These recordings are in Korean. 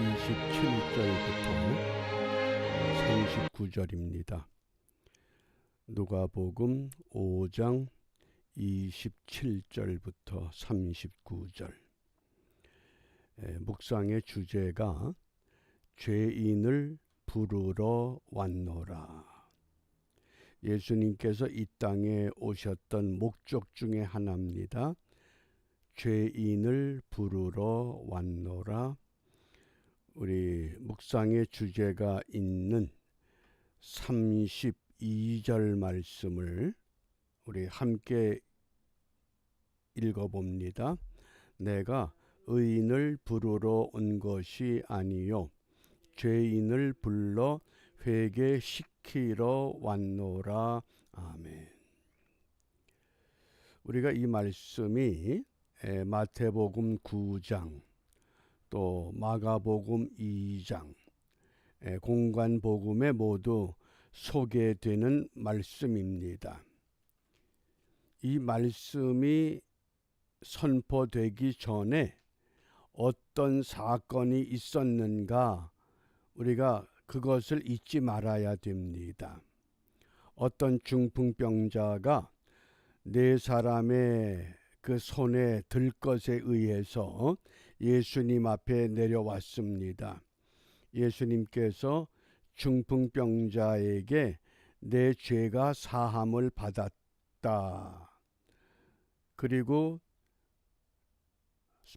27절부터 39절입니다. 누가복음 5장 27절부터 39절. 묵상의 주제가 죄인을 부르러 왔노라. 예수님께서 이 땅에 오셨던 목적 중에 하나입니다. 죄인을 부르러 왔노라. 우리 묵상의 주제가 있는 32절 말씀을 우리 함께 읽어봅니다. 내가 의인을 부르러 온 것이 아니요 죄인을 불러 회개시키러 왔노라. 아멘. 우리가 이 말씀이 마태복음 9장 또 마가복음 2장 공관복음에 모두 소개되는 말씀입니다. 이 말씀이 선포되기 전에 어떤 사건이 있었는가 우리가 그것을 잊지 말아야 됩니다. 어떤 중풍병자가 네 사람의 그 손에 들 것에 의해서 예수님 앞에 내려왔습니다. 예수님께서 중풍병자에게 내 죄가 사함을 받았다. 그리고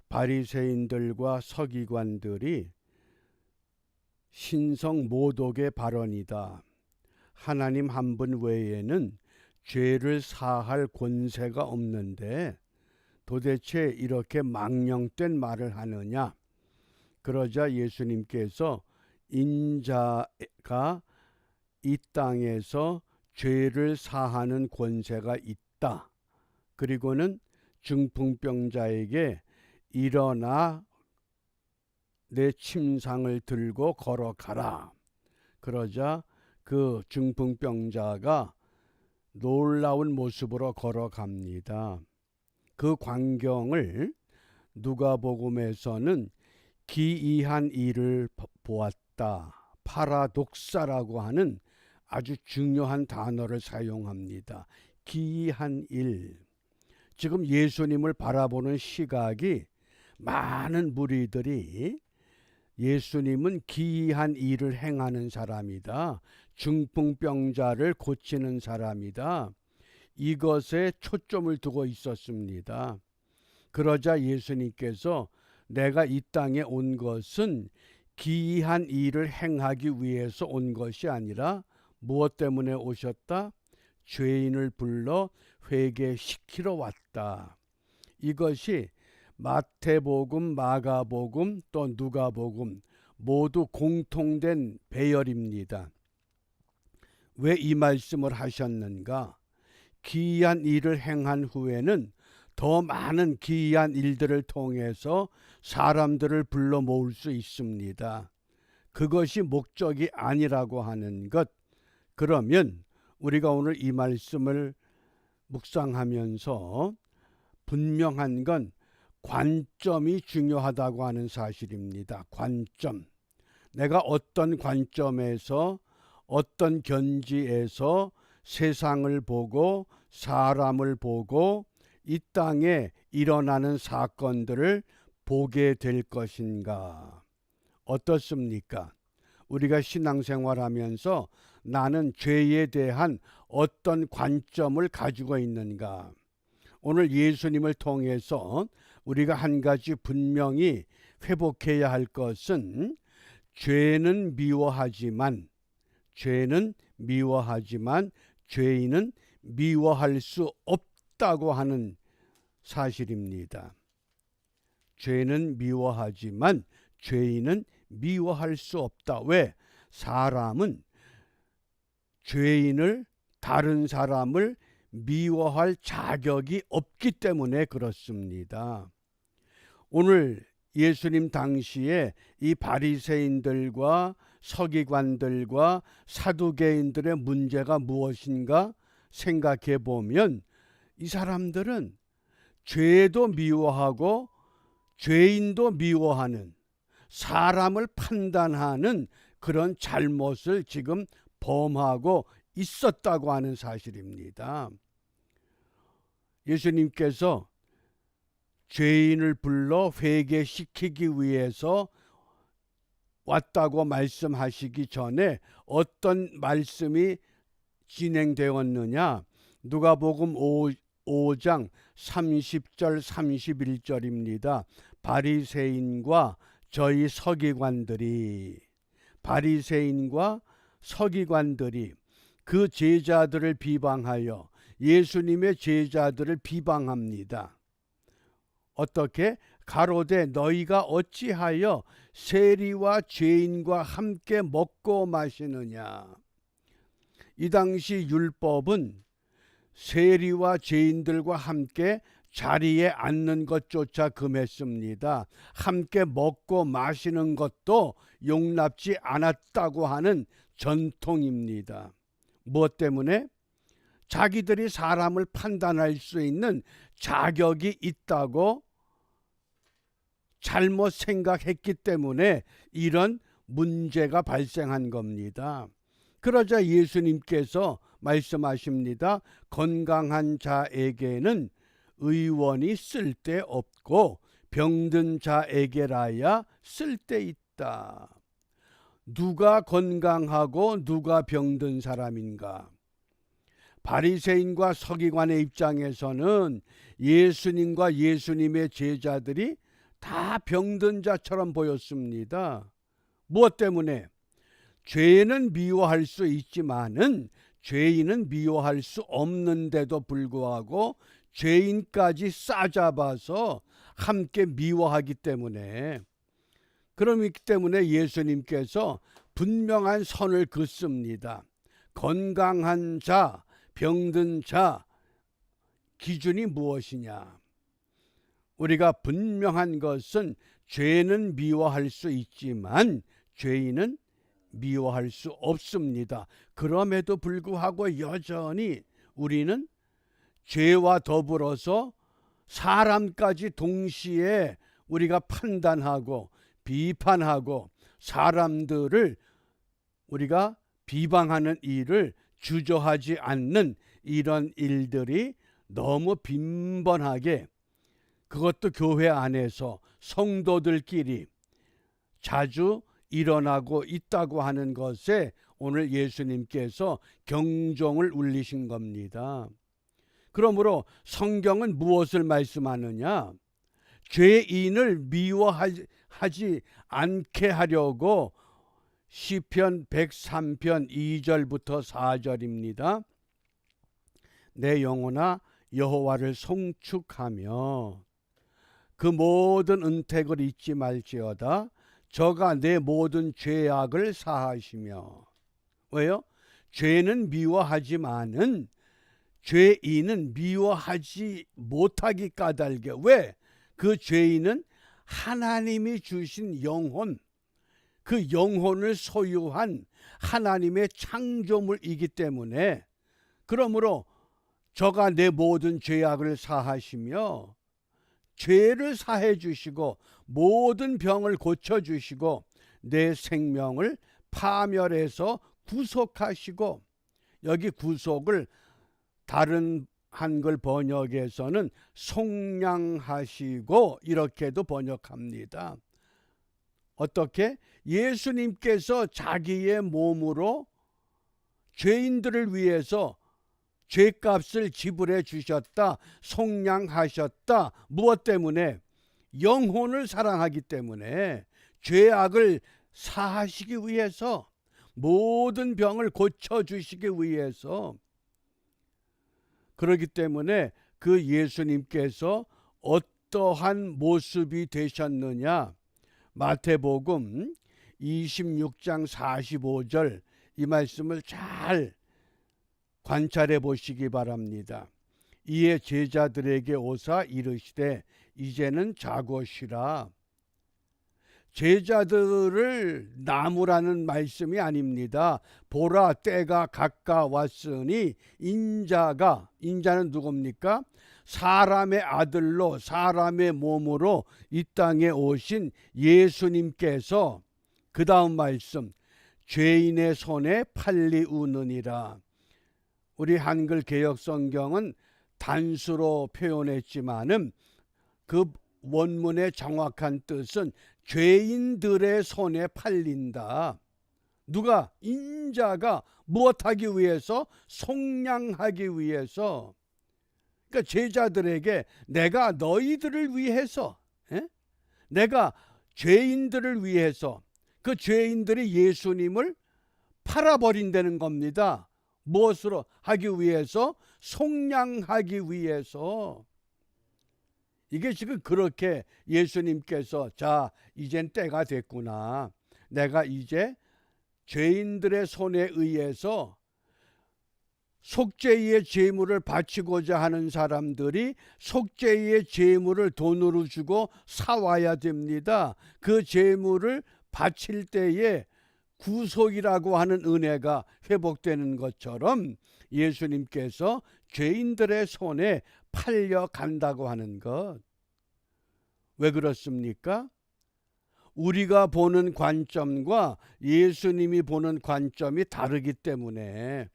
바리새인들과 서기관들이 신성 모독의 발언이다. 하나님 한 분 외에는 죄를 사할 권세가 없는데 도대체 이렇게 망령된 말을 하느냐. 그러자 예수님께서 인자가 이 땅에서 죄를 사하는 권세가 있다. 그리고는 중풍병자에게 일어나 내 침상을 들고 걸어가라. 그러자 그 중풍병자가 놀라운 모습으로 걸어갑니다. 그 광경을 누가복음에서는 기이한 일을 보았다. 파라독사라고 하는 아주 중요한 단어를 사용합니다. 기이한 일. 지금 예수님을 바라보는 시각이 많은 무리들이 예수님은 기이한 일을 행하는 사람이다. 중풍병자를 고치는 사람이다. 이것에 초점을 두고 있었습니다. 그러자 예수님께서 내가 이 땅에 온 것은 기이한 일을 행하기 위해서 온 것이 아니라 무엇 때문에 오셨다? 죄인을 불러 회개시키러 왔다. 이것이 마태복음, 마가복음 또 누가복음 모두 공통된 배열입니다. 왜 이 말씀을 하셨는가? 기이한 일을 행한 후에는 더 많은 기이한 일들을 통해서 사람들을 불러 모을 수 있습니다. 그것이 목적이 아니라고 하는 것. 그러면 우리가 오늘 이 말씀을 묵상하면서 분명한 건 관점이 중요하다고 하는 사실입니다. 관점. 내가 어떤 관점에서 어떤 견지에서 세상을 보고 사람을 보고 이 땅에 일어나는 사건들을 보게 될 것인가? 어떻습니까? 우리가 신앙생활하면서 나는 죄에 대한 어떤 관점을 가지고 있는가? 오늘 예수님을 통해서 우리가 한 가지 분명히 회복해야 할 것은 죄는 미워하지만 죄인은 미워할 수 없다고 하는 사실입니다. 죄는 미워하지만 죄인은 미워할 수 없다. 왜? 사람은 죄인을 다른 사람을 미워할 자격이 없기 때문에 그렇습니다. 오늘 예수님 당시에 이 바리새인들과 서기관들과 사두개인들의 문제가 무엇인가 생각해 보면 이 사람들은 죄도 미워하고 죄인도 미워하는, 사람을 판단하는 그런 잘못을 지금 범하고 있었다고 하는 사실입니다. 예수님께서 죄인을 불러 회개시키기 위해서 왔다고 말씀하시기 전에 어떤 말씀이 진행되었느냐? 누가복음 5장 30절 31절입니다. 바리새인과 저희 바리새인과 서기관들이 그 제자들을 비방하여 예수님의 제자들을 비방합니다. 어떻게? 가로되 너희가 어찌하여 세리와 죄인과 함께 먹고 마시느냐? 이 당시 율법은 세리와 죄인들과 함께 자리에 앉는 것조차 금했습니다. 함께 먹고 마시는 것도 용납지 않았다고 하는 전통입니다. 무엇 때문에? 자기들이 사람을 판단할 수 있는 자격이 있다고 잘못 생각했기 때문에 이런 문제가 발생한 겁니다. 그러자 예수님께서 말씀하십니다. 건강한 자에게는 의원이 쓸데없고 병든 자에게라야 쓸데있다. 누가 건강하고 누가 병든 사람인가? 바리새인과 서기관의 입장에서는 예수님과 예수님의 제자들이 다 병든 자처럼 보였습니다. 무엇 때문에? 죄는 미워할 수 있지만은 죄인은 미워할 수 없는데도 불구하고 죄인까지 싸잡아서 함께 미워하기 때문에, 그렇기 때문에 예수님께서 분명한 선을 긋습니다. 건강한 자, 병든 자 기준이 무엇이냐? 우리가 분명한 것은 죄는 미워할 수 있지만 죄인은 미워할 수 없습니다. 그럼에도 불구하고 여전히 우리는 죄와 더불어서 사람까지 동시에 우리가 판단하고 비판하고 사람들을 우리가 비방하는 일을 주저하지 않는 이런 일들이 너무 빈번하게, 그것도 교회 안에서 성도들끼리 자주 일어나고 있다고 하는 것에 오늘 예수님께서 경종을 울리신 겁니다. 그러므로 성경은 무엇을 말씀하느냐? 죄인을 미워하지 않게 하려고 시편 103편 2절부터 4절입니다. 내 영혼아 여호와를 송축하며 그 모든 은택을 잊지 말지어다. 저가 내 모든 죄악을 사하시며. 왜요? 죄는 미워하지만은 죄인은 미워하지 못하기 까닭에. 왜? 그 죄인은 하나님이 주신 영혼, 그 영혼을 소유한 하나님의 창조물이기 때문에, 그러므로 저가 내 모든 죄악을 사하시며 죄를 사해 주시고 모든 병을 고쳐 주시고 내 생명을 파멸해서 구속하시고, 여기 구속을 다른 한글 번역에서는 속량하시고 이렇게도 번역합니다. 어떻게? 예수님께서 자기의 몸으로 죄인들을 위해서 죄값을 지불해 주셨다. 속량하셨다. 무엇 때문에? 영혼을 사랑하기 때문에, 죄악을 사하시기 위해서, 모든 병을 고쳐주시기 위해서. 그렇기 때문에 그 예수님께서 어떠한 모습이 되셨느냐? 마태복음 26장 45절 이 말씀을 잘 관찰해 보시기 바랍니다. 이에 제자들에게 오사 이르시되 이제는 자고 쉬라. 제자들을 나무라는 말씀이 아닙니다. 보라 때가 가까웠으니 인자는 누굽니까? 사람의 아들로 사람의 몸으로 이 땅에 오신 예수님께서 그 다음 말씀, 죄인의 손에 팔리우느니라. 우리 한글 개역 성경은 단수로 표현했지만은 그 원문의 정확한 뜻은 죄인들의 손에 팔린다. 누가? 인자가 무엇하기 위해서? 속량하기 위해서. 그러니까 제자들에게 내가 너희들을 위해서, 내가 죄인들을 위해서, 그 죄인들이 예수님을 팔아버린다는 겁니다. 무엇으로 하기 위해서? 속량하기 위해서. 이게 지금 그렇게 예수님께서 자, 이젠 때가 됐구나. 내가 이제 죄인들의 손에 의해서 속죄의 제물을 바치고자 하는 사람들이 속죄의 제물을 돈으로 주고 사와야 됩니다. 그 제물을 바칠 때에 구속이라고 하는 은혜가 회복되는 것처럼 예수님께서 죄인들의 손에 팔려간다고 하는 것. 왜 그렇습니까? 우리가 보는 관점과 예수님이 보는 관점이 다르기 때문에.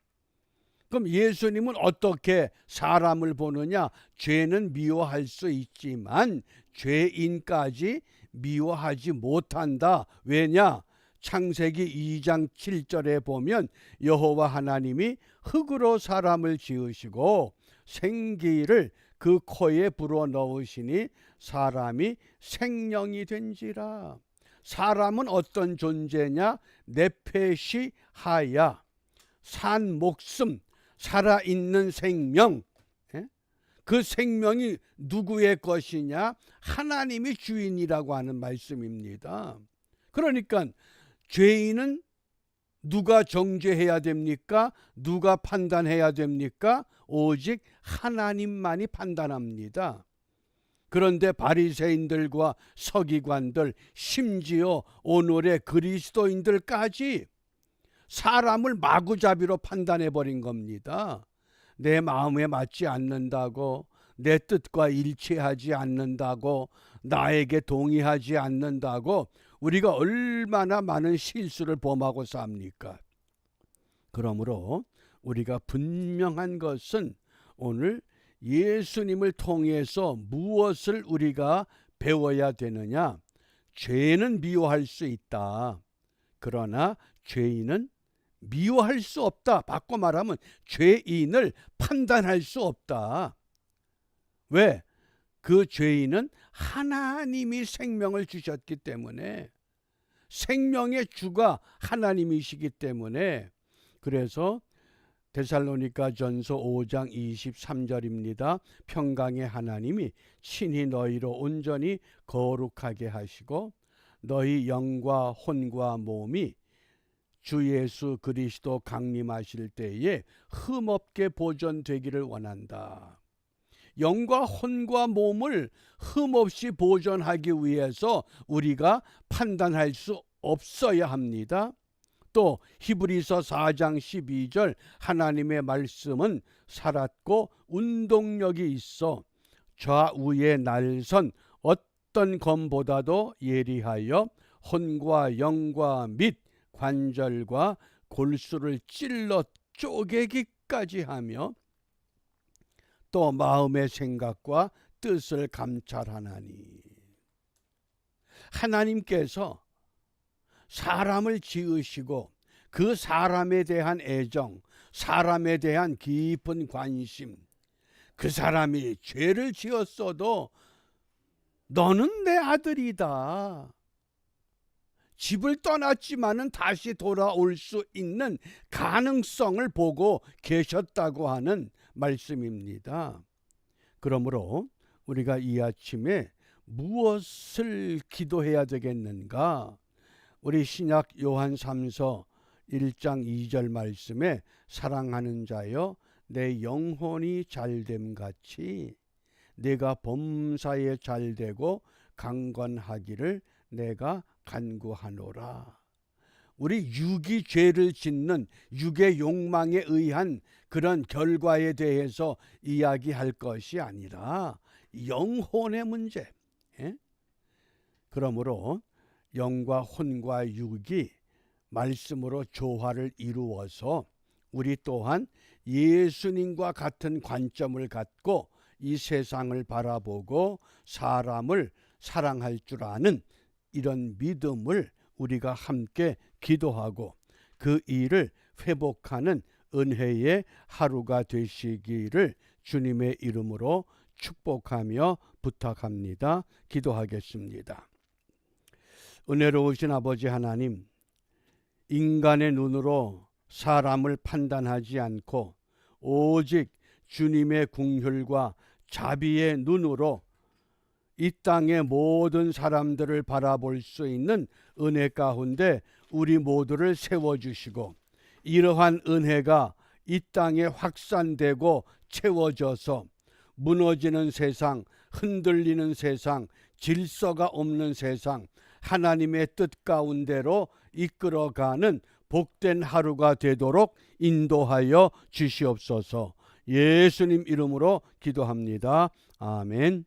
그럼 예수님은 어떻게 사람을 보느냐? 죄는 미워할 수 있지만 죄인까지 미워하지 못한다. 왜냐? 창세기 2장 7절에 보면 여호와 하나님이 흙으로 사람을 지으시고 생기를 그 코에 불어넣으시니 사람이 생명이 된지라. 사람은 어떤 존재냐? 네페시 하야, 산 목숨, 살아있는 생명. 그 생명이 누구의 것이냐? 하나님이 주인이라고 하는 말씀입니다. 그러니까 죄인은 누가 정죄해야 됩니까? 누가 판단해야 됩니까? 오직 하나님만이 판단합니다. 그런데 바리새인들과 서기관들, 심지어 오늘의 그리스도인들까지 사람을 마구잡이로 판단해버린 겁니다. 내 마음에 맞지 않는다고, 내 뜻과 일치하지 않는다고, 나에게 동의하지 않는다고 우리가 얼마나 많은 실수를 범하고 삽니까? 그러므로 우리가 분명한 것은 오늘 예수님을 통해서 무엇을 우리가 배워야 되느냐? 죄는 미워할 수 있다. 그러나 죄인은 미워할 수 없다. 바꿔 말하면 죄인을 판단할 수 없다. 왜? 그 죄인은 하나님이 생명을 주셨기 때문에, 생명의 주가 하나님이시기 때문에. 그래서 데살로니가전서 5장 23절입니다. 평강의 하나님이 친히 너희로 온전히 거룩하게 하시고 너희 영과 혼과 몸이 주 예수 그리스도 강림하실 때에 흠없게 보존되기를 원한다. 영과 혼과 몸을 흠없이 보존하기 위해서 우리가 판단할 수 없어야 합니다. 또 히브리서 4장 12절 하나님의 말씀은 살았고 운동력이 있어 좌우의 날선 어떤 검보다도 예리하여 혼과 영과 및 관절과 골수를 찔러 쪼개기까지 하며 또 마음의 생각과 뜻을 감찰하나니. 하나님께서 사람을 지으시고 그 사람에 대한 애정, 사람에 대한 깊은 관심, 그 사람이 죄를 지었어도 너는 내 아들이다, 집을 떠났지만은 다시 돌아올 수 있는 가능성을 보고 계셨다고 하는 말씀입니다. 그러므로 우리가 이 아침에 무엇을 기도해야 되겠는가? 우리 신약 요한 3서 1장 2절 말씀에 사랑하는 자여 내 영혼이 잘됨 같이 내가 범사에 잘되고 강건하기를 내가 간구하노라. 우리 육이 죄를 짓는 육의 욕망에 의한 그런 결과에 대해서 이야기할 것이 아니라 영혼의 문제. 예? 그러므로 영과 혼과 육이 말씀으로 조화를 이루어서 우리 또한 예수님과 같은 관점을 갖고 이 세상을 바라보고 사람을 사랑할 줄 아는 이런 믿음을 우리가 함께 기도하고 그 일을 회복하는 은혜의 하루가 되시기를 주님의 이름으로 축복하며 부탁합니다. 기도하겠습니다. 은혜로우신 아버지 하나님, 인간의 눈으로 사람을 판단하지 않고 오직 주님의 긍휼과 자비의 눈으로 이 땅의 모든 사람들을 바라볼 수 있는 은혜 가운데 우리 모두를 세워주시고 이러한 은혜가 이 땅에 확산되고 채워져서 무너지는 세상, 흔들리는 세상, 질서가 없는 세상, 하나님의 뜻 가운데로 이끌어가는 복된 하루가 되도록 인도하여 주시옵소서. 예수님 이름으로 기도합니다. 아멘.